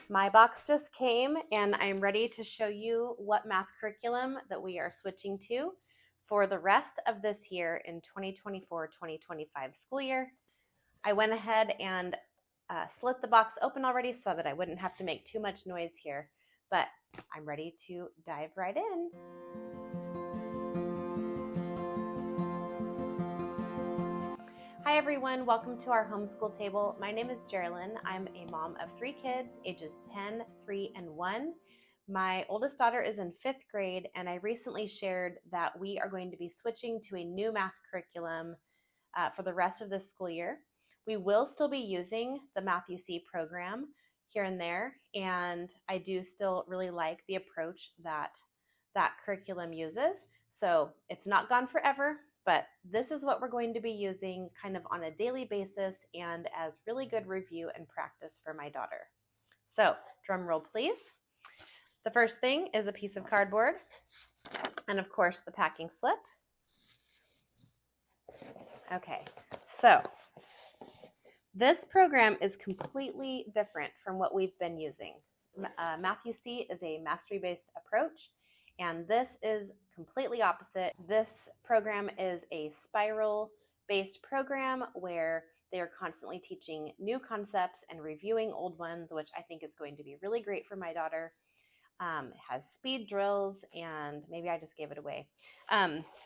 My box just came and I'm ready to show you what math curriculum that we are switching to for the rest of this year in 2024-2025 school year. I went ahead and slit the box open already so that I wouldn't have to make too much noise here, but I'm ready to dive right in. Hi everyone, welcome to our homeschool table. My name is Jerilyn. I'm a mom of 3 kids, ages 10, 3, and 1. My oldest daughter is in 5th grade, and I recently shared that we are going to be switching to a new math curriculum for the rest of this school year. We will still be using the Math You See program here and there, and I do still really like the approach that that curriculum uses. So it's not gone forever, but this is what we're going to be using kind of on a daily basis and as really good review and practice for my daughter. So drum roll, please. The first thing is a piece of cardboard and of course the packing slip. Okay, so this program is completely different from what we've been using. Math You See is a mastery-based approach, and this is completely opposite. This program is a spiral-based program where they are constantly teaching new concepts and reviewing old ones, which I think is going to be really great for my daughter. It has speed drills, and maybe I just gave it away.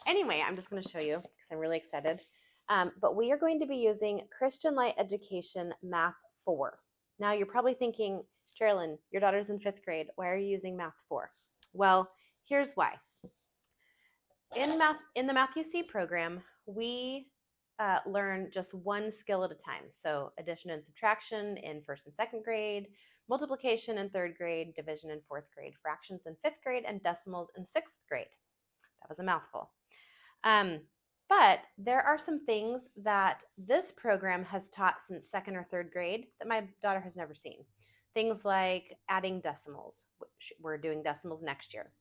Anyway, I'm just going to show you because I'm really excited. But we are going to be using Christian Light Education Math 4. Now you're probably thinking, Jerilyn, your daughter's in 5th grade. Why are you using Math 4? Well, here's why. In the Math You See program, we learn just one skill at a time. So addition and subtraction in 1st and 2nd grade, multiplication in 3rd grade, division in 4th grade, fractions in 5th grade, and decimals in 6th grade. That was a mouthful. But there are some things that this program has taught since 2nd or 3rd grade that my daughter has never seen. Things like adding decimals. We're doing decimals next year.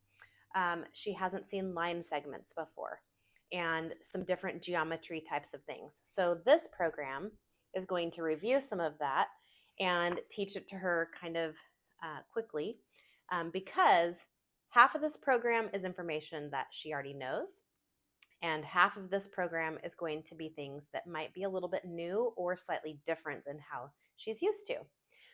She hasn't seen line segments before, and some different geometry types of things. So this program is going to review some of that and teach it to her kind of quickly, because half of this program is information that she already knows, and half of this program is going to be things that might be a little bit new or slightly different than how she's used to.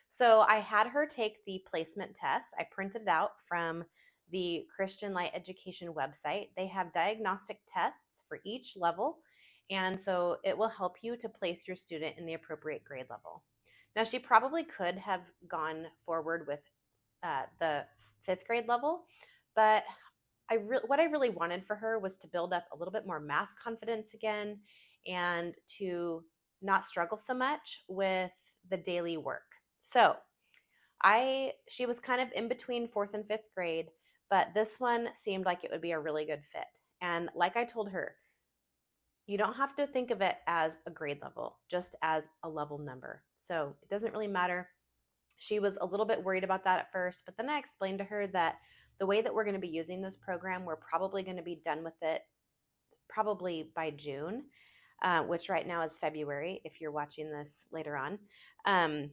So I had her take the placement test. I printed it out from the Christian Light Education website. They have diagnostic tests for each level, and so it will help you to place your student in the appropriate grade level. Now, she probably could have gone forward with the 5th grade level, but what I really wanted for her was to build up a little bit more math confidence again and to not struggle so much with the daily work. So she was kind of in between 4th and 5th grade, but this one seemed like it would be a really good fit. And like I told her, you don't have to think of it as a grade level, just as a level number. So it doesn't really matter. She was a little bit worried about that at first, but then I explained to her that the way that we're going to be using this program, we're probably going to be done with it probably by June, which right now is February if you're watching this later on.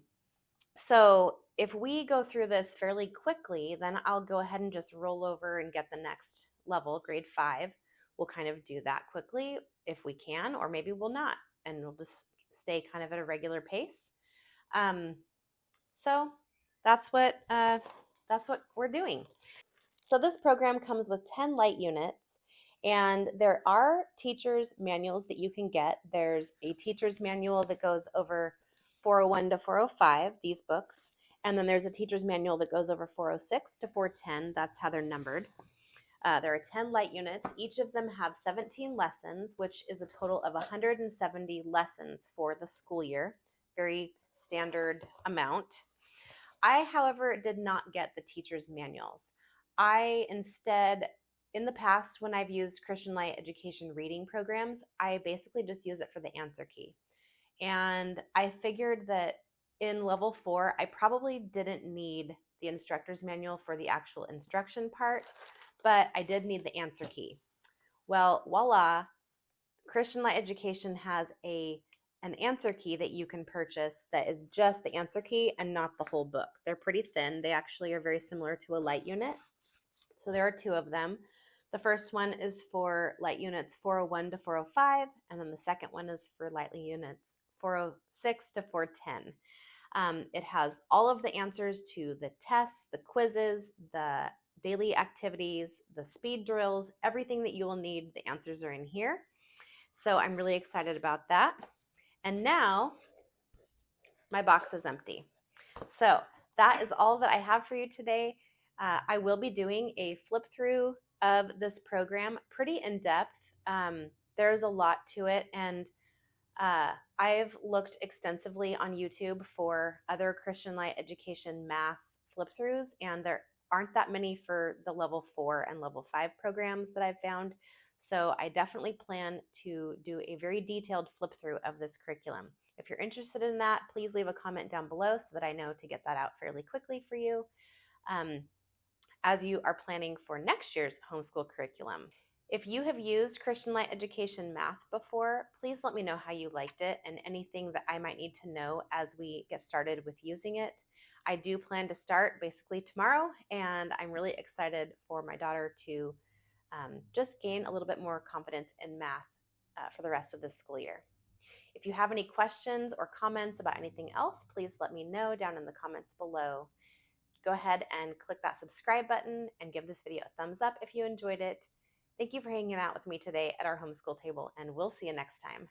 So if we go through this fairly quickly, then I'll go ahead and just roll over and get the next level, grade 5. We'll kind of do that quickly if we can, or maybe we'll not, and we'll just stay kind of at a regular pace. So that's what we're doing. So this program comes with 10 light units, and there are teacher's manuals that you can get. There's a teacher's manual that goes over 401 to 405, these books, and then there's a teacher's manual that goes over 406 to 410. That's how they're numbered. There are 10 light units. Each of them have 17 lessons, which is a total of 170 lessons for the school year. Very standard amount. I, however, did not get the teacher's manuals. I instead, in the past, when I've used Christian Light Education reading programs, I basically just use it for the answer key. And I figured that in level 4, I probably didn't need the instructor's manual for the actual instruction part, but I did need the answer key. Well, voila, Christian Light Education has a an answer key that you can purchase that is just the answer key and not the whole book. They're pretty thin. They actually are very similar to a light unit. So there are two of them. The first one is for light units 401 to 405, and then the second one is for light units 406 to 410. It has all of the answers to the tests, the quizzes, the daily activities, the speed drills, everything that you will need. The answers are in here. So I'm really excited about that. And now my box is empty. So that is all that I have for you today. I will be doing a flip through of this program, pretty in depth. There's a lot to it, and I've looked extensively on YouTube for other Christian Light Education math flip throughs, and there aren't that many for the level 4 and level 5 programs that I've found. So I definitely plan to do a very detailed flip through of this curriculum. If you're interested in that, please leave a comment down below so that I know to get that out fairly quickly for you as you are planning for next year's homeschool curriculum. If you have used Christian Light Education math before, please let me know how you liked it and anything that I might need to know as we get started with using it. I do plan to start basically tomorrow, and I'm really excited for my daughter to just gain a little bit more confidence in math for the rest of this school year. If you have any questions or comments about anything else, please let me know down in the comments below. Go ahead and click that subscribe button and give this video a thumbs up if you enjoyed it. Thank you for hanging out with me today at our homeschool table, and we'll see you next time.